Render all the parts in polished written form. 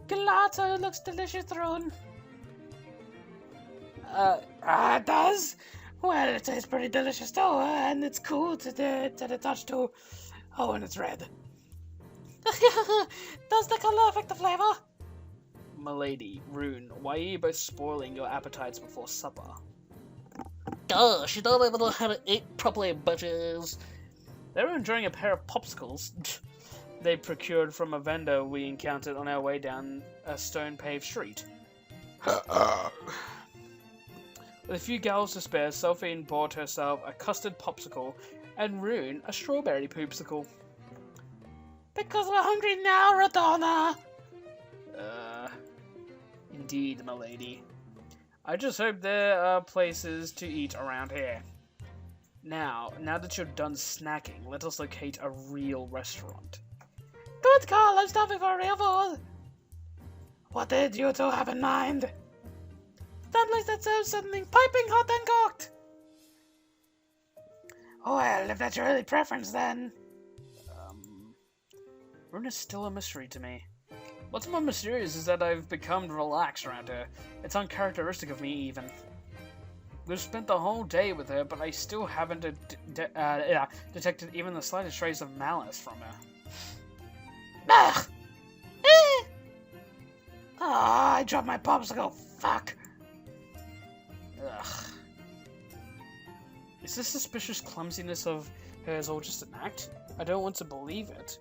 Gelato looks delicious, Rune. It does? Well, it tastes pretty delicious too, and it's cool to the touch too. Oh, and it's red. Does the color affect the flavor? Milady, Rune, why are you both spoiling your appetites before supper? Gosh, you don't even know how to eat properly, bitches. They were enjoying a pair of popsicles they procured from a vendor we encountered on our way down a stone-paved street. With a few gals to spare, Selphine bought herself a custard popsicle and Rune a strawberry poopsicle. Because we're hungry now, Ritona! Indeed, milady. I just hope there are places to eat around here. Now that you're done snacking, let us locate a real restaurant. Good call, I'm stopping for real food! What did you two have in mind? That place that serves something piping hot and cooked! Well, if that's your early preference, then... Rune is still a mystery to me. What's more mysterious is that I've become relaxed around her. It's uncharacteristic of me, even. We've spent the whole day with her, but I still haven't detected even the slightest trace of malice from her. Ugh! I dropped my popsicle. Fuck! Ugh. Is this suspicious clumsiness of hers all just an act? I don't want to believe it.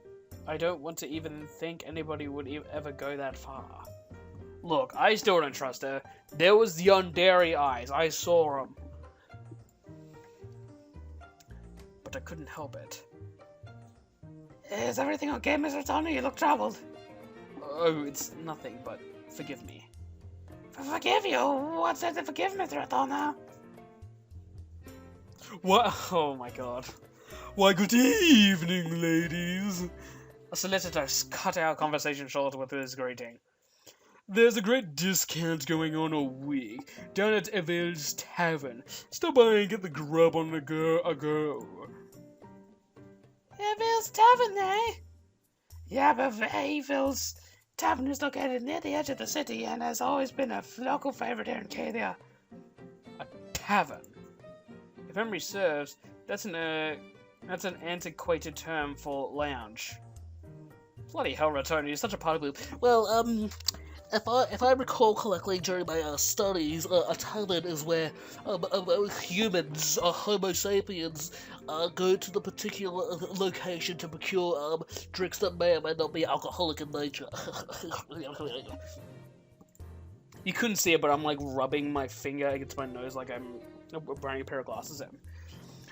I don't want to even think anybody would ever go that far. Look, I still don't trust her. There was the Yandere eyes. I saw them. But I couldn't help it. Is everything okay, Mr. Tony? You look troubled. Oh, it's nothing, but forgive me. Forgive you? What's there to forgive, Mr. Ritona? What? Oh my god. Why, good evening, ladies. A solicitor cut our conversation short with his greeting. There's a great discount going on all week down at Evil's Tavern. Stop by and get the grub on the go. Evil's Tavern, eh? Yeah, but Evil's Tavern is located near the edge of the city and has always been a local favorite here in Cadia. A tavern? If memory serves, that's an antiquated term for lounge. Bloody hell, Ritona, you're such a particle. Well, if I recall correctly during my studies, a tavern is where humans, Homo sapiens, go to the particular location to procure drinks that may or may not be alcoholic in nature. You couldn't see it, but I'm like rubbing my finger against my nose like I'm wearing a pair of glasses in.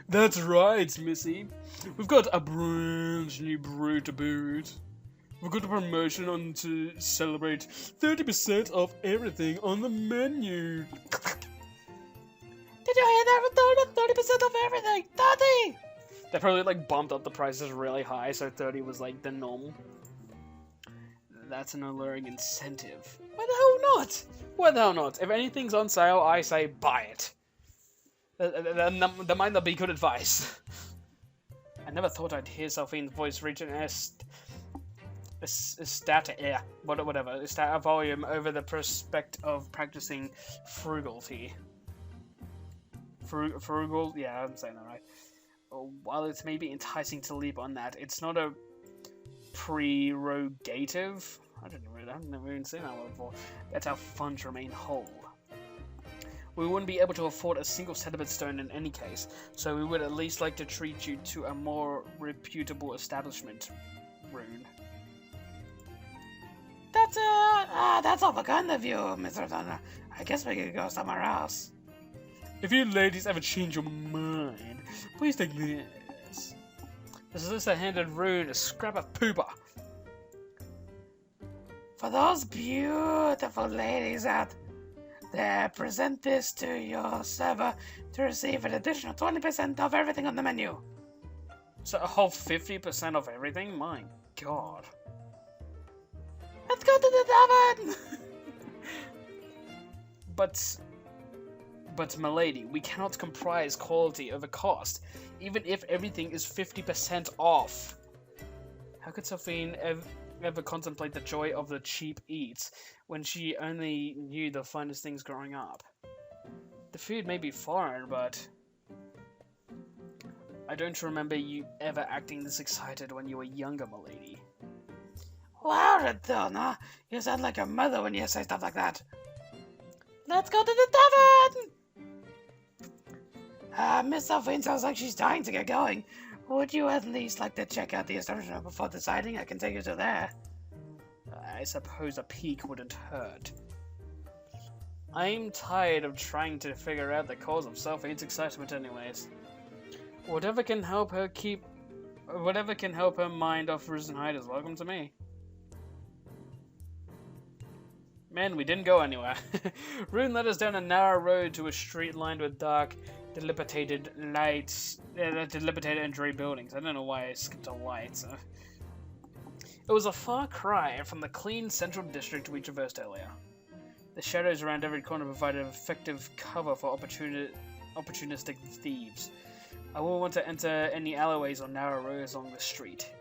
That's right, Missy. We've got a brand new brew to boot. We've got a promotion on to celebrate 30% off everything on the menu. Did you hear that, Ritona? 30% off everything! 30! They probably like bumped up the prices really high, so 30 was like the normal. That's an alluring incentive. Why the hell not? Why the hell not? If anything's on sale, I say buy it. That might not be good advice. I never thought I'd hear Selphine's voice reach a volume over the prospect of practicing frugality. Frugal? Yeah, I'm saying that right. While it's maybe enticing to leap on that, it's not a prerogative. I've never even seen that one before. That's how funds remain whole. We wouldn't be able to afford a single sediment stone in any case, so we would at least like to treat you to a more reputable establishment, Rune. That's awful kind of you, Mr. Thunder. I guess we could go somewhere else. If you ladies ever change your mind, please take this. The solicitor handed Rune a scrap of pooper. For those beautiful ladies out there, present this to your server to receive an additional 20% off everything on the menu. So a whole 50% off everything? My god. Let's go to the tavern! But milady, we cannot comprise quality over cost, even if everything is 50% off. How could Selphine ever contemplate the joy of the cheap eats when she only knew the finest things growing up? The food may be foreign, but I don't remember you ever acting this excited when you were younger, milady. Wow, Ritona, you sound like a mother when you say stuff like that. Let's go to the tavern! Miss Selphine sounds like she's dying to get going. Would you at least like to check out the establishment before deciding? I can take you to there. I suppose a peek wouldn't hurt. I'm tired of trying to figure out the cause of Selphine's excitement anyways. Whatever can help her mind off Rughzenhaide is welcome to me. Man, we didn't go anywhere. Rune led us down a narrow road to a street lined with dark, dilapidated and dreary buildings. I don't know why I skipped a light. So. It was a far cry from the clean central district we traversed earlier. The shadows around every corner provided effective cover for opportunistic thieves. I wouldn't want to enter any alleyways or narrow roads along the street.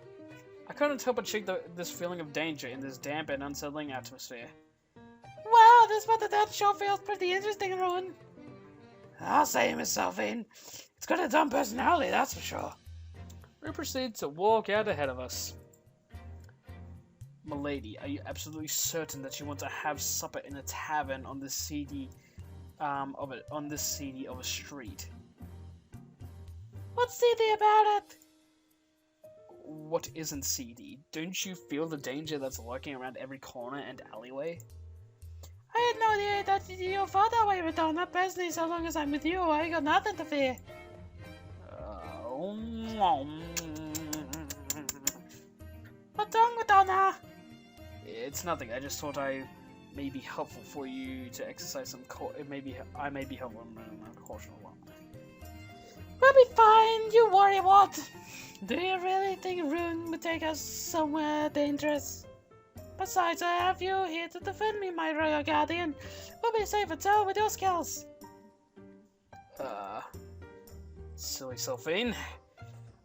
I couldn't help but shake this feeling of danger in this damp and unsettling atmosphere. Wow, this part of that show feels pretty interesting, Rune. I'll say, Miss Selphine. It's got a dumb personality, that's for sure. We proceed to walk out ahead of us. Milady, are you absolutely certain that you want to have supper in a tavern on this seedy of a street? What's seedy about it? What isn't seedy? Don't you feel the danger that's lurking around every corner and alleyway? I had no idea that you felt that way, Ritona. Personally, so long as I'm with you, I got nothing to fear. What's wrong, Ritona? It's nothing. I just thought I may be helpful for you to exercise some I may be helpful in a caution along. We'll be fine. You worry what? Do you really think Rune would take us somewhere dangerous? Besides, I have you here to defend me, my royal guardian. We'll be safe and sound with your skills. Silly Selphine.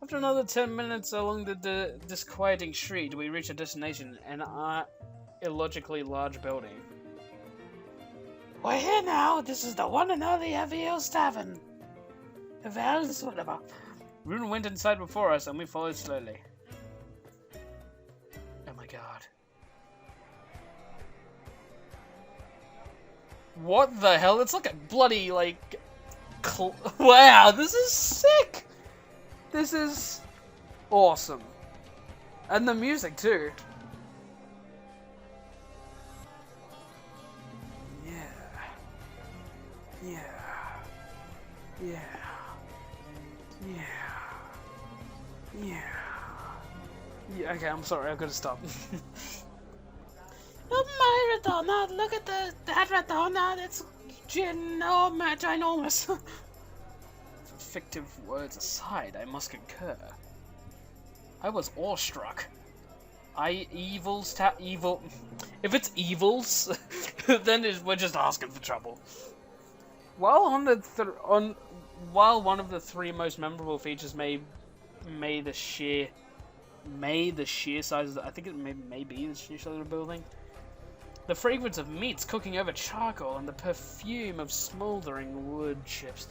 After another 10 minutes along the disquieting street, we reach a destination, an illogically large building. We're here now. This is the one and only Eviel's Tavern. Eviel's whatever. Rune went inside before us, and we followed slowly. Oh my god. What the hell? It's like a bloody, like... Wow, this is sick! This is awesome. And the music, too. Yeah. Yeah, okay, I'm sorry, I've got to stop. Oh my, Ritona, look at that Ritona, it's ginormous. Fictive words aside, I must concur. I was awestruck. Evil. If it's evils, then we're just asking for trouble. While one of the three most memorable features may the sheer size of I think it may be the sheer size of the building. The fragrance of meats cooking over charcoal and the perfume of smoldering wood chips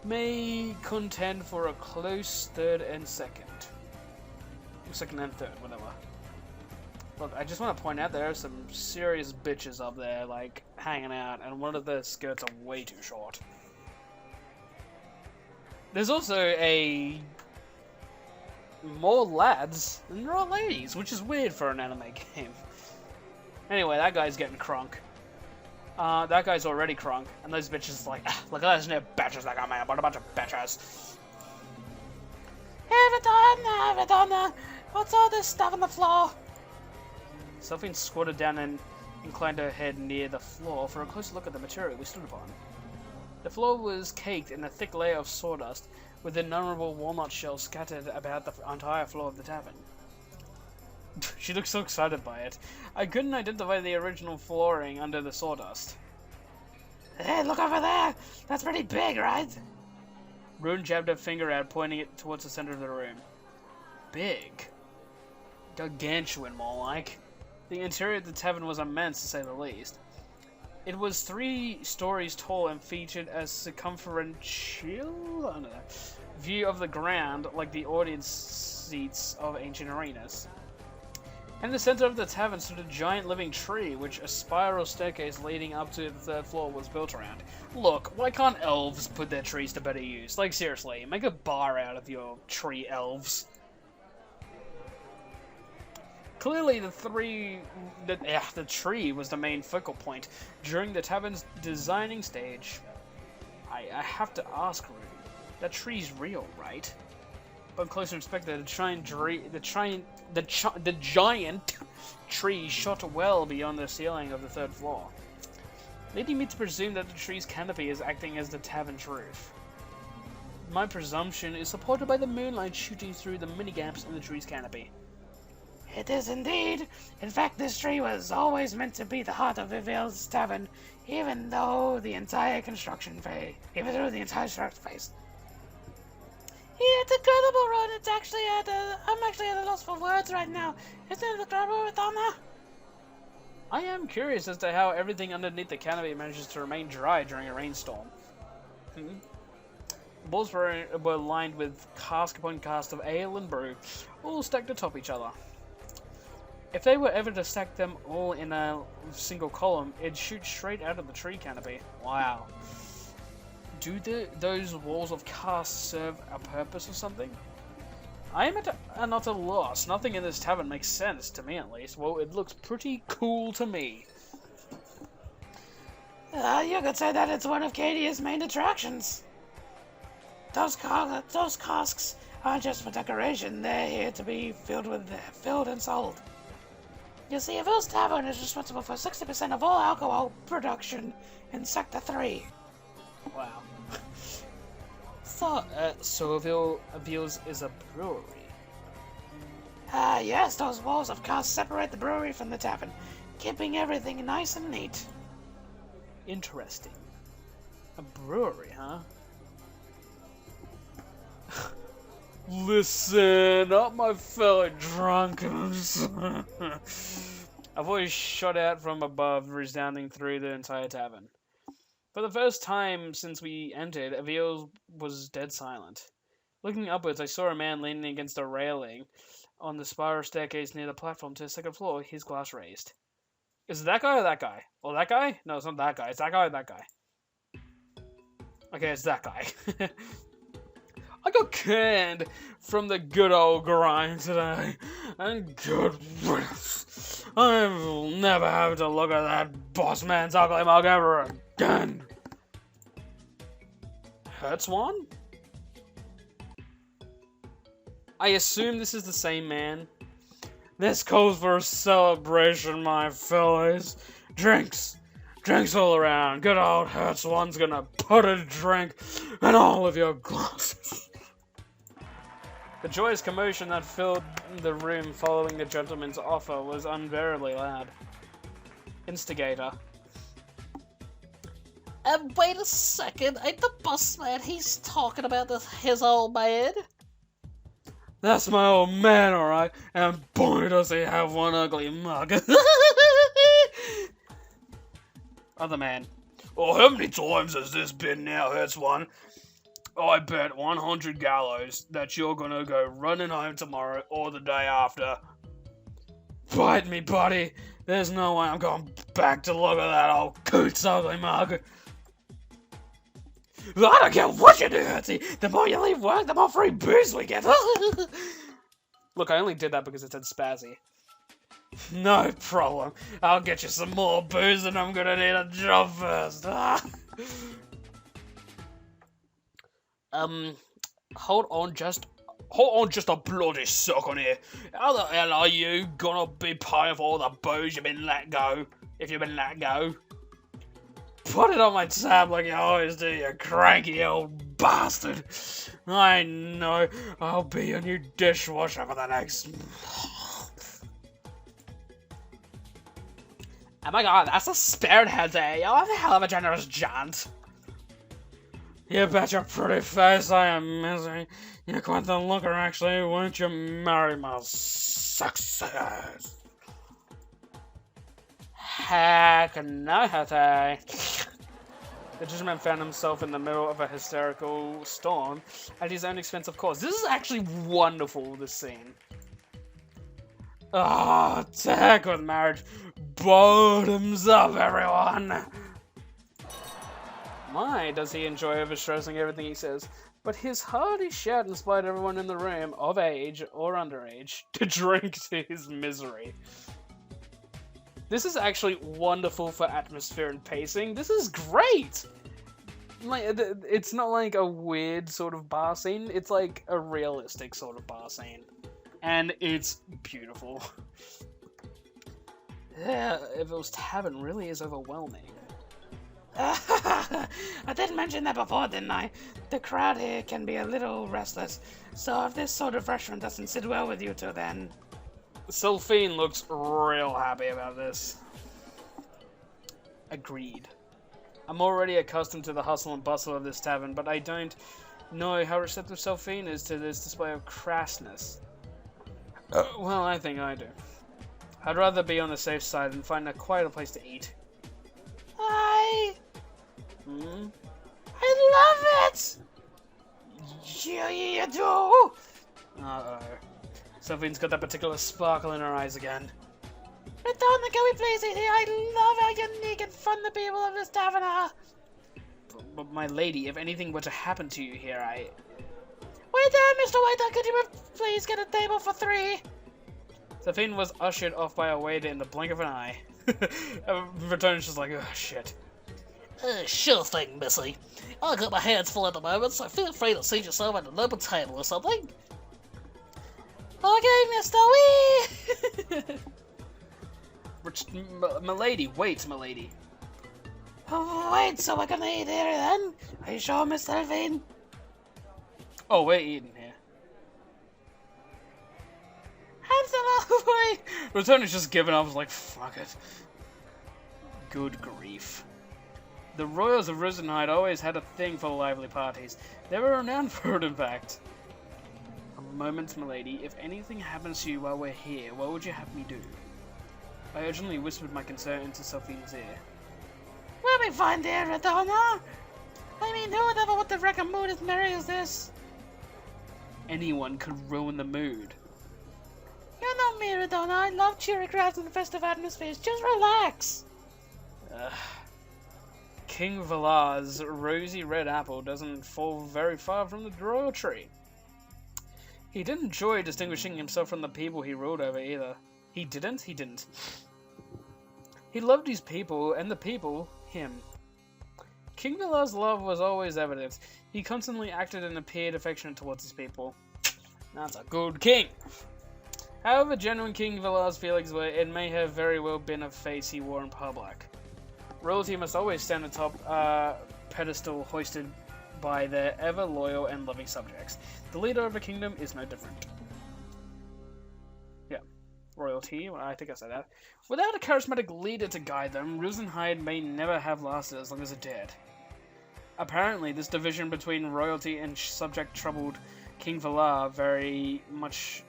may contend for a close third and second. Second and third, whatever. Look, I just want to point out there are some serious bitches up there, like, hanging out, and one of their skirts are way too short. There's also more lads than there are ladies, which is weird for an anime game. Anyway, that guy's getting crunk. That guy's already crunk, and those bitches like, look at those new bitches that got made. What a bunch of bitches. Hey, Ritona, what's all this stuff on the floor? Selphine squatted down and inclined her head near the floor for a closer look at the material we stood upon. The floor was caked in a thick layer of sawdust, with innumerable walnut shells scattered about the entire floor of the tavern. She looked so excited by it. I couldn't identify the original flooring under the sawdust. Hey, look over there! That's pretty big, right? Rune jabbed her finger out, pointing it towards the center of the room. Big. Gargantuan, more like. The interior of the tavern was immense, to say the least. It was 3 stories tall and featured a circumferential view of the ground, like the audience seats of ancient arenas. In the center of the tavern stood a giant living tree, which a spiral staircase leading up to the 3rd floor was built around. Look, why can't elves put their trees to better use? Like, seriously, make a bar out of your tree, elves. Clearly, the tree was the main focal point during the tavern's designing stage. I have to ask, Ruby, that tree's real, right? Upon closer inspection, the giant tree shot well beyond the ceiling of the 3rd floor, leading me to presume that the tree's canopy is acting as the tavern's roof. My presumption is supported by the moonlight shooting through the many gaps in the tree's canopy. It is indeed. In fact, this tree was always meant to be the heart of Vivil's tavern, even through the entire construction phase. Yeah, it's incredible, Ron. I'm actually at a loss for words right now. Isn't it incredible, Ritona? I am curious as to how everything underneath the canopy manages to remain dry during a rainstorm. The walls were lined with cask upon cask of ale and brew, all stacked atop each other. If they were ever to stack them all in a single column, it'd shoot straight out of the tree canopy. Wow. Do those walls of cask serve a purpose or something? I am not at a loss. Nothing in this tavern makes sense, to me at least. Well, it looks pretty cool to me. You could say that it's one of Cadia's main attractions. Those casks aren't just for decoration, they're here to be filled and sold. You see, Vivil's Tavern is responsible for 60% of all alcohol production in Sector 3. Wow. So Vivil's is a brewery. Yes, those walls of course separate the brewery from the tavern, keeping everything nice and neat. Interesting. A brewery, huh? Listen up, my fellow drunkards. A voice shot out from above, resounding through the entire tavern. For the first time since we entered, Avil was dead silent. Looking upwards, I saw a man leaning against a railing on the spiral staircase near the platform to the 2nd floor, his glass raised. Is it that guy or that guy? Or that guy? No, it's not that guy. It's that guy or that guy? Okay, it's that guy. I got canned from the good old grind today, and good riddance. I will never have to look at that boss man's ugly mug ever again. Hurts one? I assume this is the same man. This calls for a celebration, my fellows. Drinks. Drinks all around. Good old Hurts one's gonna put a drink in all of your glasses. The joyous commotion that filled the room following the gentleman's offer was unbearably loud. Instigator. Wait a second, ain't the boss man he's talking about his old man? That's my old man, alright, and boy does he have one ugly mug. Other man. Oh, how many times has this been now, Hurts one? I bet 100 gallows that you're gonna go running home tomorrow or the day after. Bite me, buddy. There's no way I'm going back to look at that old coot's ugly mug. I don't care what you do, Hurtsy. The more you leave work, the more free booze we get. Look, I only did that because it said spazzy. No problem. I'll get you some more booze and I'm gonna need a job first. Hold on just a bloody second here. How the hell are you gonna be paying for all the booze you've been let go? If you've been let go? Put it on my tab like you always do, you cranky old bastard. I know. I'll be your new dishwasher for the next... Oh my god, that's a spirit head there. You're a hell of a generous giant. You bet your pretty face I am missing. You're quite the looker, actually. Won't you marry my success? manakravte. The gentleman found himself in the middle of a hysterical storm at his own expense, of course. This is actually wonderful, this scene. Oh, attack with marriage. Bottoms up, everyone! My, does he enjoy overstressing everything he says. But his hearty shout inspired everyone in the room, of age or underage, to drink to his misery. This is actually wonderful for atmosphere and pacing. This is great! Like, it's not like a weird sort of bar scene, it's like a realistic sort of bar scene. And it's beautiful. Yeah, if it was tavern, really is overwhelming. I did mention that before, didn't I? The crowd here can be a little restless, so if this sort of restaurant doesn't sit well with you two, then... Selphine looks real happy about this. Agreed. I'm already accustomed to the hustle and bustle of this tavern, but I don't know how receptive Selphine is to this display of crassness. Well, I think I do. I'd rather be on the safe side and find a quieter place to eat. I Hmm? love it! You do? Uh-oh. Selphine's got that particular sparkle in her eyes again. Ritona, can we please eat here? I love how unique and fun the people of this tavern are. But my lady, if anything were to happen to you here, Wait there, Mr. Waiter, could you please get a table for 3? Selphine was ushered off by a waiter in the blink of an eye. Ritona's just like, oh shit. Sure thing, Missy. I got my hands full at the moment, so feel free to seat yourself at an open table or something. Okay, Mr. Wee! Milady, wait, milady. Oh, wait, so we're gonna eat here then? Are you sure, Miss Selphine? Oh, we're eating here. Absolutely! Ritona's just giving up, like, fuck it. Good grief. The royals of Rughzenhaide always had a thing for lively parties. They were renowned for it, in fact. A moment, milady. If anything happens to you while we're here, what would you have me do? I urgently whispered my concern into Selphine's ear. We'll be fine there, Ritona. I mean, who would ever want to wreck a mood as merry as this? Anyone could ruin the mood. You know me, Ritona. I love cheery crowds and festive atmospheres. Just relax. King Valar's rosy red apple doesn't fall very far from the royal tree. He didn't enjoy distinguishing himself from the people he ruled over either. He didn't? He didn't. He loved his people, and the people, him. King Valar's love was always evident. He constantly acted and appeared affectionate towards his people. That's a good king. However genuine King Valar's feelings were, it may have very well been a face he wore in public. Royalty must always stand atop a pedestal hoisted by their ever loyal and loving subjects. The leader of a kingdom is no different. Yeah, royalty, well, I think I said that. Without a charismatic leader to guide them, Rughzenhaide may never have lasted as long as it did. Apparently, this division between royalty and subject troubled King Valar very much...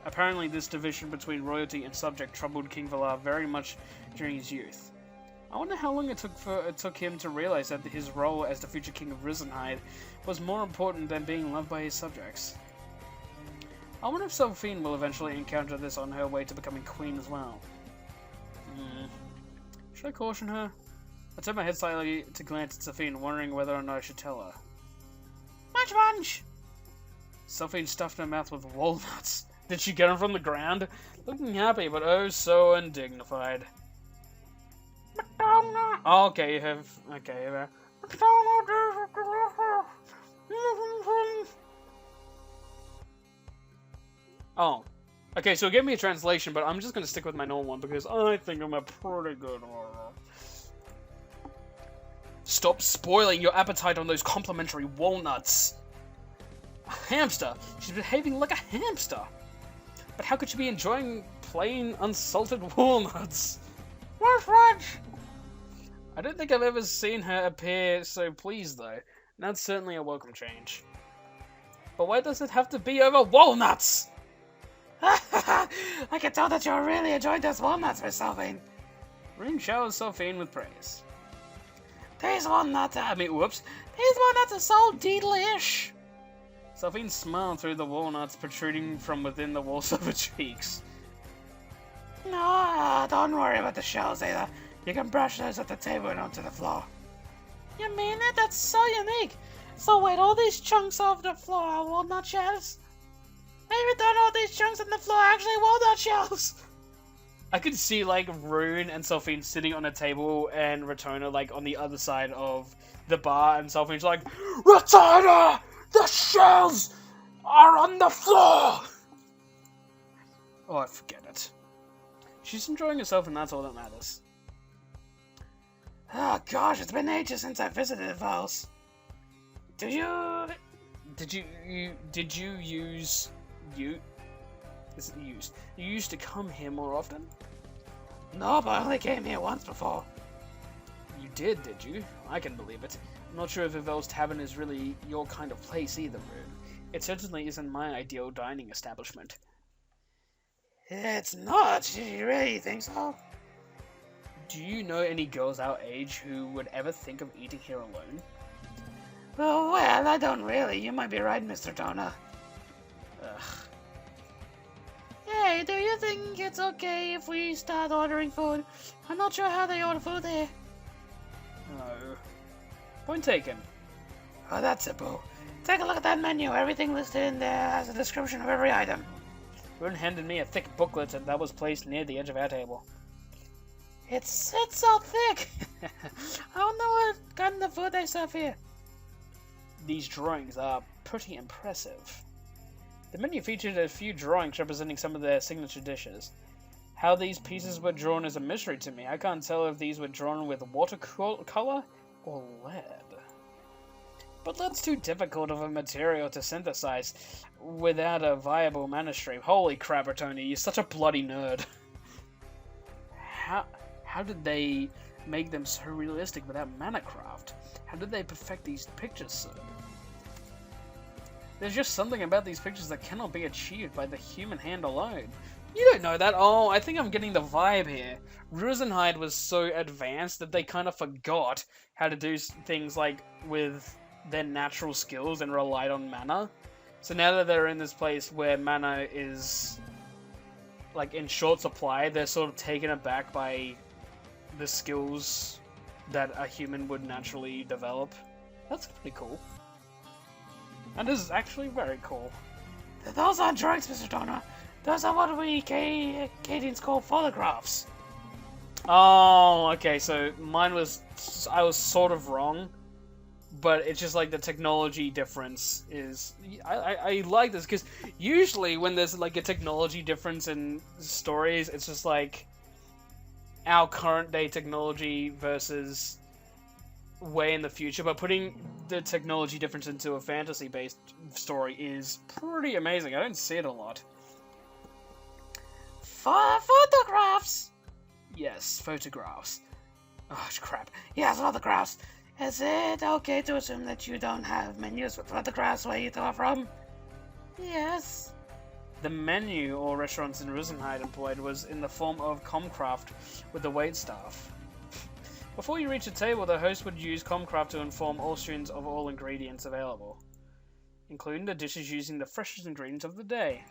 Apparently this division between royalty and subject troubled King Valar very much during his youth. I wonder how long it took him to realize that his role as the future king of Rughzenhaide was more important than being loved by his subjects. I wonder if Selphine will eventually encounter this on her way to becoming queen as well. Should I caution her? I turned my head slightly to glance at Selphine, wondering whether or not I should tell her. Munch, munch! Selphine stuffed her mouth with walnuts. Did she get them from the ground? Looking happy, but oh so undignified. Oh, okay, you have... Okay, oh. Okay, so give me a translation, but I'm just gonna stick with my normal one because I think I'm a pretty good one. Stop spoiling your appetite on those complimentary walnuts. A hamster! She's behaving like a hamster! But how could she be enjoying plain, unsalted walnuts? Munch, munch! I don't think I've ever seen her appear so pleased, though. That's certainly a welcome change. But why does it have to be over walnuts? I can tell that you're really enjoying those walnuts, Miss Selphine. Rune showers Selphine with praise. There's one that's Whoops. there's one that's so delish. Selphine smiled through the walnuts protruding from within the walls of her cheeks. No, don't worry about the shells either. You can brush those at the table and onto the floor. You mean it? That's so unique. So wait, all these chunks of the floor are walnut shells? Maybe not all these chunks on the floor are actually walnut shells. I could see, like, Rune and Selphine sitting on a table and Ritona, like, on the other side of the bar, and Selphine's like, Ritona! The shells are on the floor! Oh, forget it. She's enjoying herself, and that's all that matters. Oh gosh, it's been ages since I visited Vals. Did you use... Is it used? You used to come here more often? No, but I only came here once before. You did you? I can believe it. I'm not sure if Yvel's Tavern is really your kind of place either, Rune. It certainly isn't my ideal dining establishment. It's not. You really think so? Do you know any girls our age who would ever think of eating here alone? Well, I don't really. You might be right, Mr. Tona. Ugh. Hey, do you think it's okay if we start ordering food? I'm not sure how they order food here. No. Point taken. Oh, that's simple. Take a look at that menu. Everything listed in there has a description of every item. Rune handed me a thick booklet that was placed near the edge of our table. It's so thick. I don't know what kind of food they serve here. These drawings are pretty impressive. The menu featured a few drawings representing some of their signature dishes. How these pieces were drawn is a mystery to me. I can't tell if these were drawn with watercolor or lead. But that's too difficult of a material to synthesize without a viable mana stream. Holy crap, Ritona, you're such a bloody nerd. How did they make them so realistic without manacravte? How did they perfect these pictures so? There's just something about these pictures that cannot be achieved by the human hand alone. You don't know that. Oh, I think I'm getting the vibe here. Rughzenhaide was so advanced that they kind of forgot how to do things like with their natural skills and relied on mana. So now that they're in this place where mana is like in short supply, they're sort of taken aback by the skills that a human would naturally develop. That's pretty cool. That is actually very cool. Those aren't drawings, Mr. Tona. Those are what we Cadians call photographs. Oh, okay, so I was sort of wrong, but it's just like the technology difference is... I like this, because usually when there's like a technology difference in stories, it's just like our current day technology versus way in the future, but putting the technology difference into a fantasy-based story is pretty amazing. I don't see it a lot. Photographs! Yes, photographs. Oh, crap. Yes, photographs. Is it okay to assume that you don't have menus with photographs where you are from? Yes. The menu or restaurants in Rughzenhaide employed was in the form of comcraft with the waitstaff. Before you reach the table, the host would use comcraft to inform all students of all ingredients available, including the dishes using the freshest ingredients of the day.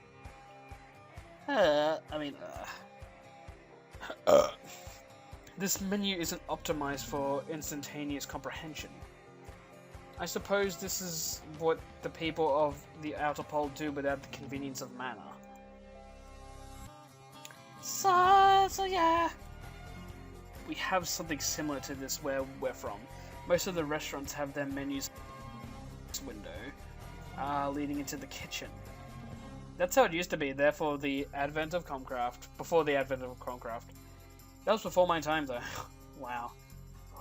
This menu isn't optimized for instantaneous comprehension. I suppose this is what the people of the Outer Pole do without the convenience of mana. So yeah. We have something similar to this where we're from. Most of the restaurants have their menus window leading into the kitchen. That's how it used to be, therefore the advent of comcraft. Before the advent of comcraft. That was before my time, though. Wow.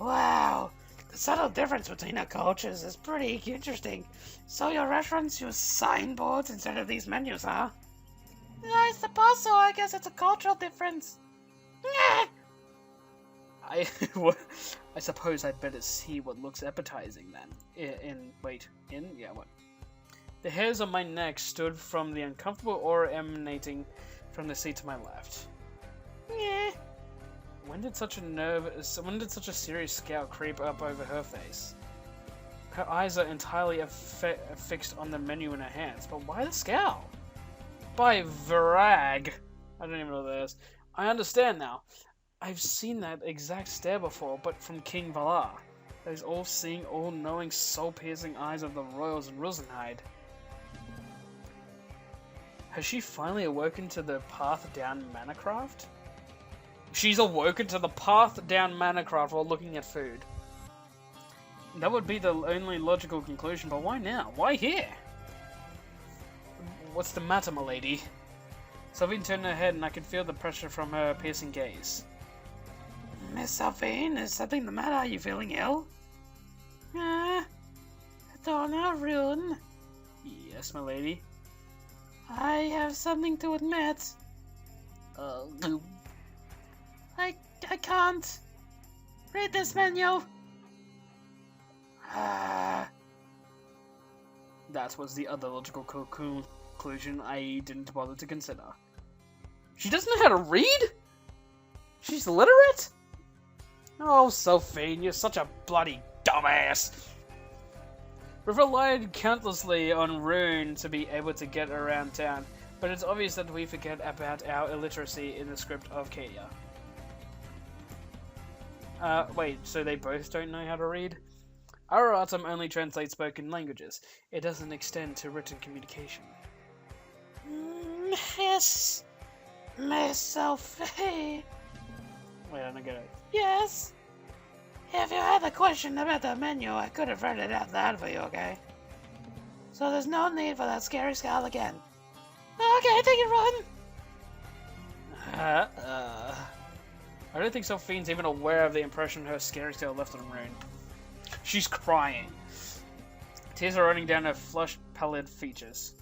Wow. The subtle difference between our cultures is pretty interesting. So your restaurants use signboards instead of these menus, huh? I suppose so. I guess it's a cultural difference. I suppose I'd better see what looks appetizing then. What? The hairs on my neck stood from the uncomfortable aura emanating from the seat to my left. When did such a serious scowl creep up over her face? Her eyes are entirely fixed on the menu in her hands, but why the scowl? By Virag. I don't even know what that is. I understand now. I've seen that exact stare before, but from King Valar. Those all-seeing, all-knowing, soul-piercing eyes of the royals in Rughzenhaide. Has she finally awoken to the path down manakravte? She's awoken to the path down manakravte while looking at food. That would be the only logical conclusion, but why now? Why here? What's the matter, m'lady? Selphine turned her head and I could feel the pressure from her piercing gaze. Miss Selphine, is something the matter? Are you feeling ill? Ritona, Rune. Yes, m'lady. I have something to admit. I can't. Read this menu. That was the other logical conclusion I didn't bother to consider. She doesn't know how to read? She's literate? Oh, Selphine, you're such a bloody dumbass. We've relied countlessly on Rune to be able to get around town, but it's obvious that we forget about our illiteracy in the script of Cadia. Wait, so they both don't know how to read? Our Atem only translates spoken languages. It doesn't extend to written communication. Miss Selphine. Wait, I don't get it. Yes? If you had a question about the menu, I could have read it out loud for you, okay? So there's no need for that scary scowl again. Okay, take it, Ron. I don't think Selphine's even aware of the impression her scary tale left on Rune. She's crying. Tears are running down her flushed, pallid features.